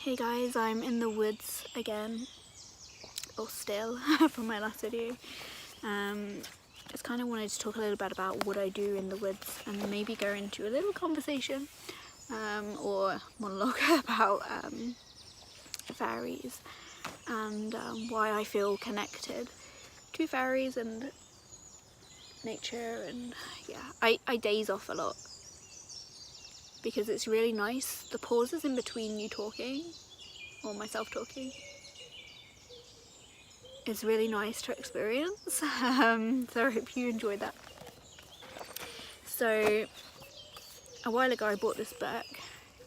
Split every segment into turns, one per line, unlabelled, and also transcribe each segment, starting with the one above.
Hey guys, I'm in the woods again, or still, from my last video. Just kind of wanted to talk a little bit about what I do in the woods and maybe go into a little conversation or monologue about fairies and why I feel connected to fairies and nature. And yeah, I daze off a lot because it's really nice, the pauses in between you talking or myself talking. It's really nice to experience, so I hope you enjoyed that. So a while ago I bought this book,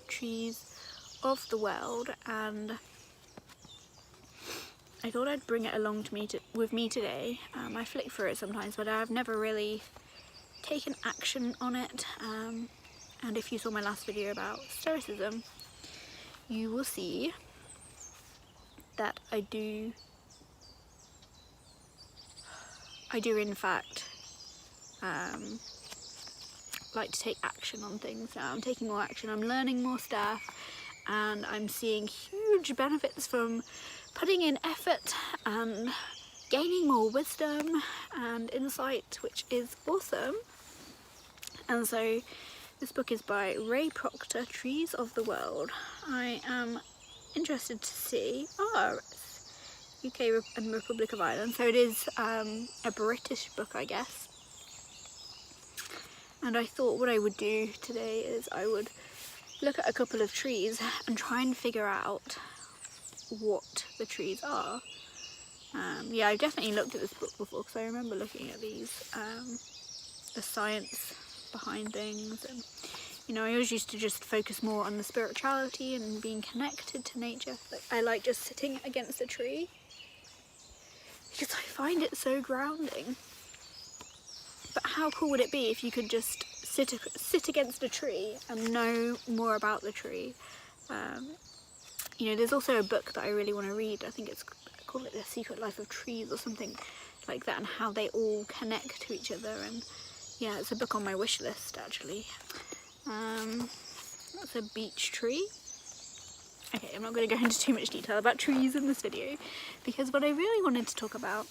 Trees of the World, and I thought I'd bring it along with me today. I flick through it sometimes, but I've never really taken action on it. And if you saw my last video about Stoicism, you will see that I do in fact like to take action on things now. I'm taking more action, I'm learning more stuff, and I'm seeing huge benefits from putting in effort and gaining more wisdom and insight, which is awesome. And so this book is by Ray Proctor, Trees of the World. I am interested to see, UK and Republic of Ireland, so it is a British book, I guess. And I thought what I would do today is I would look at a couple of trees and try and figure out what the trees are. Yeah, I've definitely looked at this book before because I remember looking at these, the science behind things, and you know, I always used to just focus more on the spirituality and being connected to nature. Like, I like just sitting against a tree because I find it so grounding. But how cool would it be if you could just sit against a tree and know more about the tree? You know, there's also a book that I really want to read. I think it's called The Secret Life of Trees or something like that, and how they all connect to each other. And yeah, it's a book on my wish list actually. That's a beech tree. Okay, I'm not going to go into too much detail about trees in this video, because what I really wanted to talk about,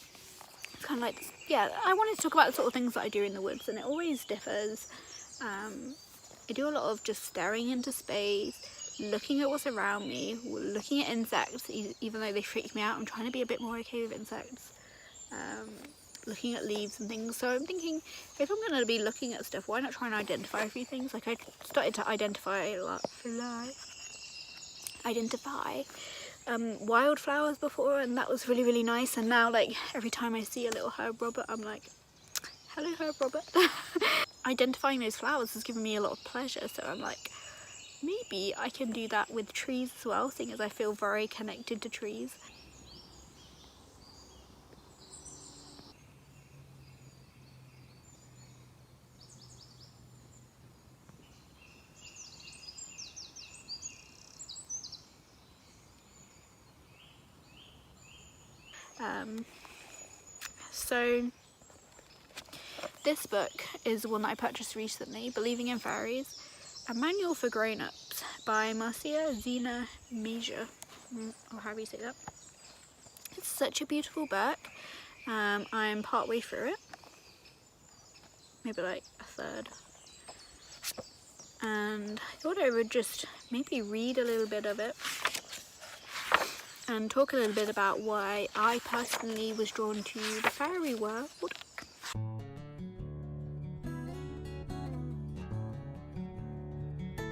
kind of like, yeah, I wanted to talk about the sort of things that I do in the woods, and it always differs. I do a lot of just staring into space, looking at what's around me, looking at insects, even though they freak me out. I'm trying to be a bit more okay with insects. Looking at leaves and things. So I'm thinking, if I'm going to be looking at stuff, why not try and identify a few things? Like, I started to identify wildflowers before, and that was really, really nice. And now, like, every time I see a little herb robert, I'm like, hello herb robert. Identifying those flowers has given me a lot of pleasure, so I'm like, maybe I can do that with trees as well, seeing as I feel very connected to trees. So this book is the one that I purchased recently, Believing in Fairies, a manual for grown-ups by Marcia Zena Major, or however you say that. It's such a beautiful book. I'm partway through it, maybe like a third, and I thought I would just maybe read a little bit of it and talk a little bit about why I personally was drawn to the fairy world.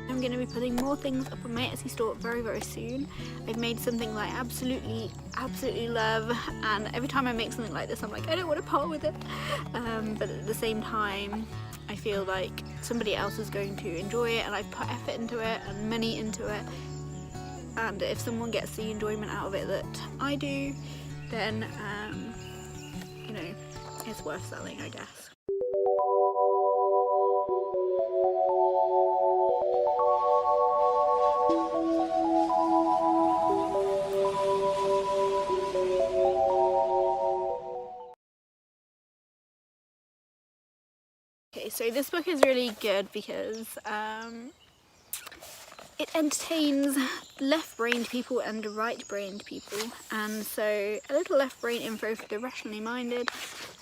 I'm going to be putting more things up on my Etsy store very, very soon. I've made something that I absolutely love, and every time I make something like this I'm like, I don't want to part with it, but at the same time I feel like somebody else is going to enjoy it, and I've put effort into it and money into it, and if someone gets the enjoyment out of it that I do, then you know, it's worth selling, I guess. Okay, so this book is really good because it entertains left-brained people and right-brained people, and so a little left-brain info for the rationally minded,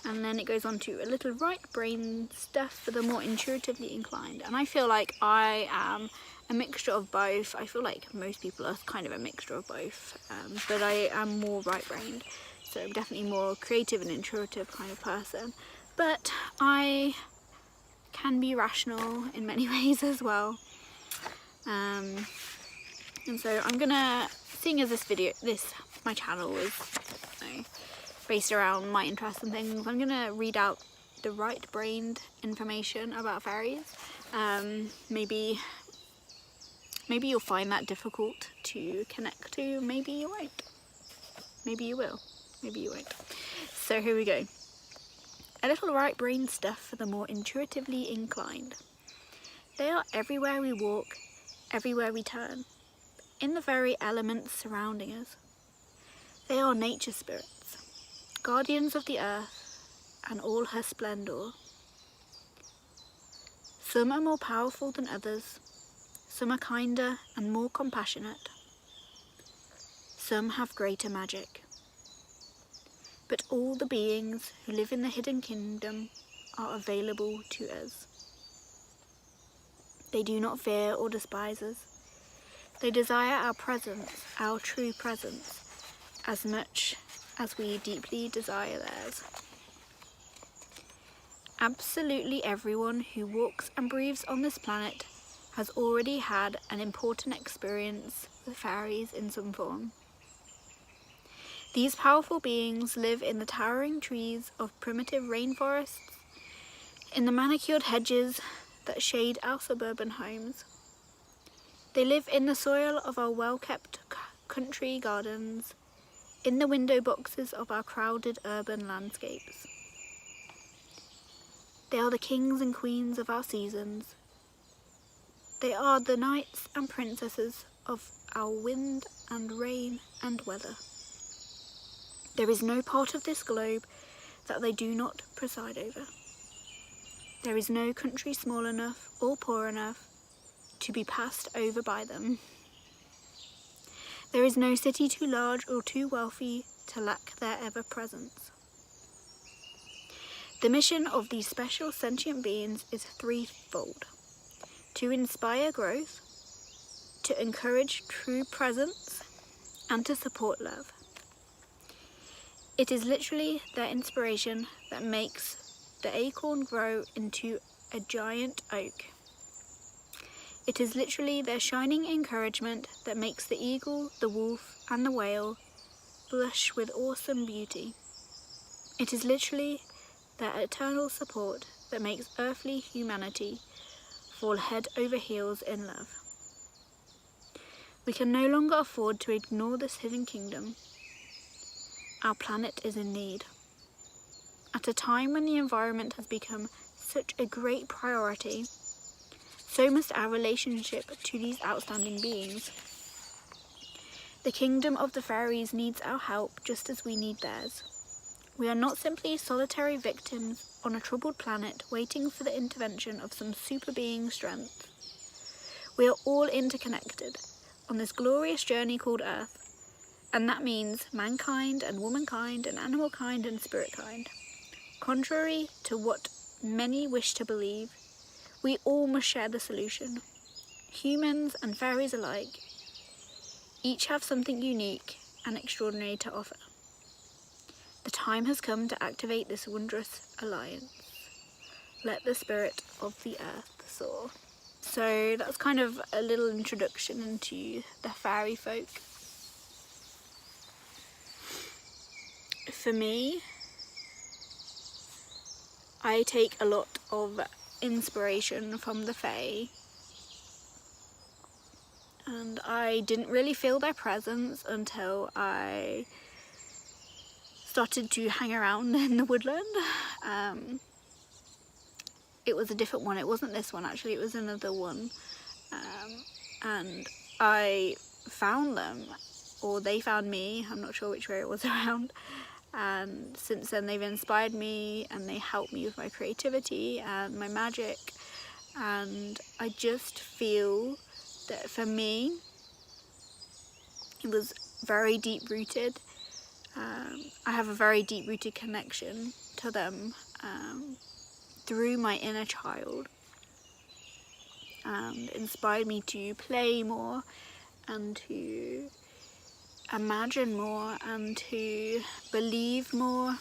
and then it goes on to a little right-brain stuff for the more intuitively inclined. And I feel like I am a mixture of both. I feel like most people are kind of a mixture of both, but I am more right-brained, so I'm definitely more creative and intuitive kind of person. But I can be rational in many ways as well. And so I'm gonna, seeing as my channel is, you know, based around my interests and things, I'm gonna read out the right-brained information about fairies. Maybe you'll find that difficult to connect to, maybe you won't. Maybe you will, maybe you won't. So here we go. A little right-brained stuff for the more intuitively inclined. They are everywhere we walk, everywhere we turn, in the very elements surrounding us. They are nature spirits, guardians of the earth and all her splendour. Some are more powerful than others, some are kinder and more compassionate, some have greater magic. But all the beings who live in the hidden kingdom are available to us. They do not fear or despise us. They desire our presence, our true presence, as much as we deeply desire theirs. Absolutely everyone who walks and breathes on this planet has already had an important experience with fairies in some form. These powerful beings live in the towering trees of primitive rainforests, in the manicured hedges that shade our suburban homes. They live in the soil of our well-kept country gardens, in the window boxes of our crowded urban landscapes. They are the kings and queens of our seasons. They are the knights and princesses of our wind and rain and weather. There is no part of this globe that they do not preside over. There is no country small enough or poor enough to be passed over by them. There is no city too large or too wealthy to lack their ever-presence. The mission of these special sentient beings is threefold: to inspire growth, to encourage true presence, and to support love. It is literally their inspiration that makes the acorn grow into a giant oak. It is literally their shining encouragement that makes the eagle, the wolf, and the whale blush with awesome beauty. It is literally their eternal support that makes earthly humanity fall head over heels in love. We can no longer afford to ignore this hidden kingdom. Our planet is in need. At a time when the environment has become such a great priority, so must our relationship to these outstanding beings. The kingdom of the fairies needs our help just as we need theirs. We are not simply solitary victims on a troubled planet waiting for the intervention of some super being strength. We are all interconnected on this glorious journey called Earth, and that means mankind and womankind and animal kind and spirit kind. Contrary to what many wish to believe, we all must share the solution. Humans and fairies alike each have something unique and extraordinary to offer. The time has come to activate this wondrous alliance. Let the spirit of the earth soar. So that's kind of a little introduction into the fairy folk. For me, I take a lot of inspiration from the Fae, and I didn't really feel their presence until I started to hang around in the woodland. It was a different one, it wasn't this one actually, it was another one, and I found them, or they found me, I'm not sure which way it was around, and since then they've inspired me and they help me with my creativity and my magic, and I just feel that for me, it was very deep rooted. I have a very deep rooted connection to them through my inner child, and inspired me to play more and to imagine more and to believe more.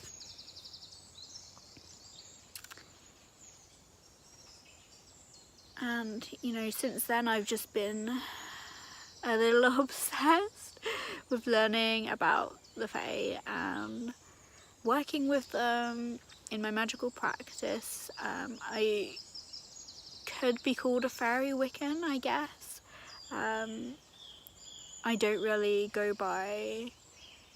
And you know, since then I've just been a little obsessed with learning about the Fae and working with them in my magical practice. I could be called a fairy Wiccan, I guess. I don't really go by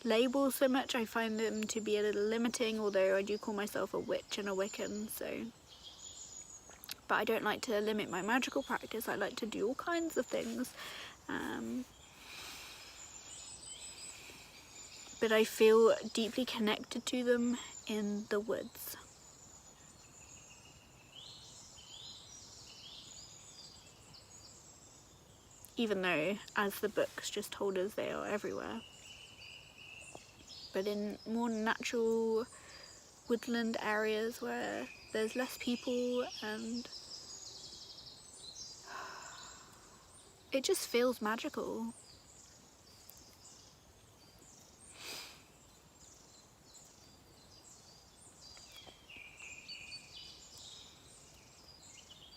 labels so much. I find them to be a little limiting, although I do call myself a witch and a Wiccan, so. But I don't like to limit my magical practice. I like to do all kinds of things. But I feel deeply connected to them in the woods. Even though, as the books just told us, they are everywhere. But in more natural woodland areas where there's less people, and it just feels magical.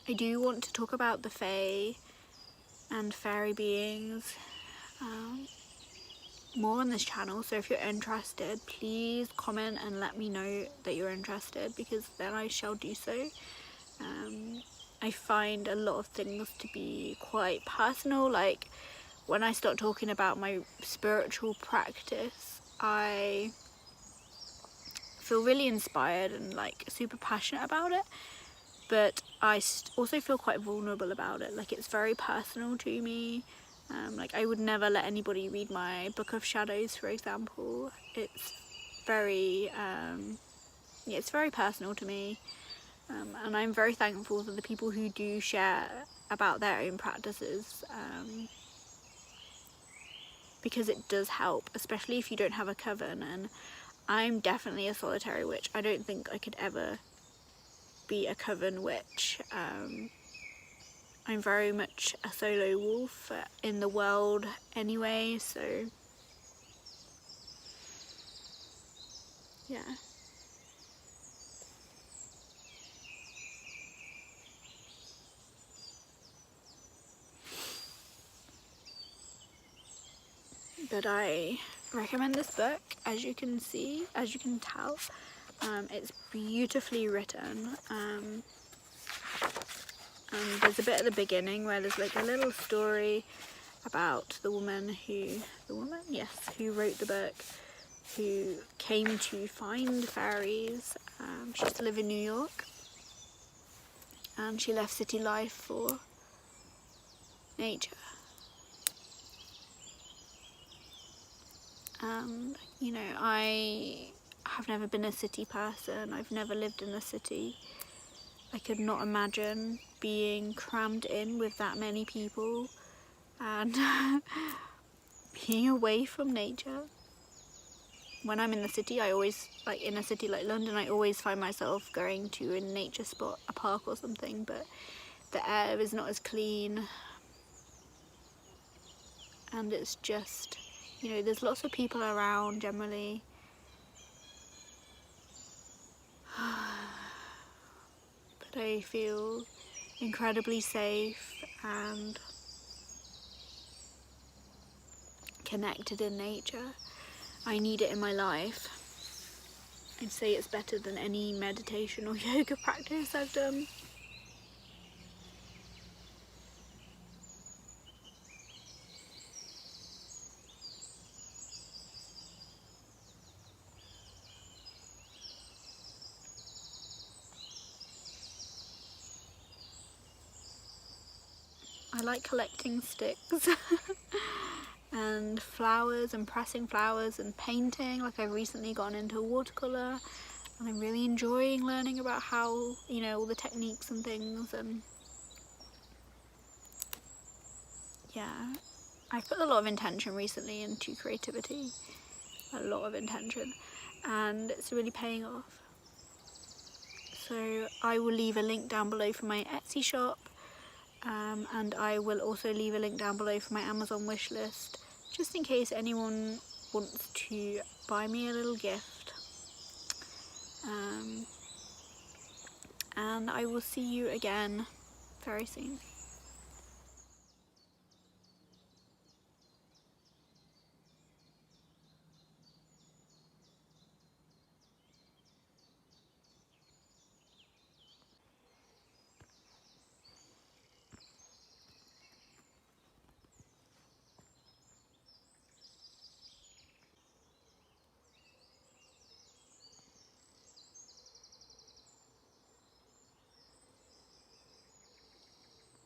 I do want to talk about the Fae and fairy beings more on this channel, so if you're interested, please comment and let me know that you're interested, because then I shall do so. I find a lot of things to be quite personal. Like when I start talking about my spiritual practice, I feel really inspired and like super passionate about it, but I also feel quite vulnerable about it. Like it's very personal to me. Like I would never let anybody read my Book of Shadows, for example. It's very it's very personal to me, and I'm very thankful for the people who do share about their own practices, because it does help, especially if you don't have a coven. And I'm definitely a solitary witch. I don't think I could ever be a coven witch. I'm very much a solo wolf in the world anyway, so yeah. But I recommend this book. As you can see, as you can tell, it's beautifully written. And there's a bit at the beginning where there's like a little story about the woman who wrote the book, who came to find fairies. She used to live in New York, and she left city life for nature. And you know, I have never been a city person. I've never lived in a city. I could not imagine being crammed in with that many people and being away from nature. When I'm in the city, I always, like in a city like London, I always find myself going to a nature spot, a park or something, but the air is not as clean, and it's just, you know, there's lots of people around generally. But I feel incredibly safe and connected in nature. I need it in my life. I'd say it's better than any meditation or yoga practice I've done. I like collecting sticks and flowers and pressing flowers and painting. Like I've recently gone into watercolour, and I'm really enjoying learning about how, you know, all the techniques and things. And yeah, I've put a lot of intention recently into creativity, a lot of intention, and it's really paying off. So I will leave a link down below for my Etsy shop, and I will also leave a link down below for my Amazon wishlist, just in case anyone wants to buy me a little gift. And I will see you again very soon.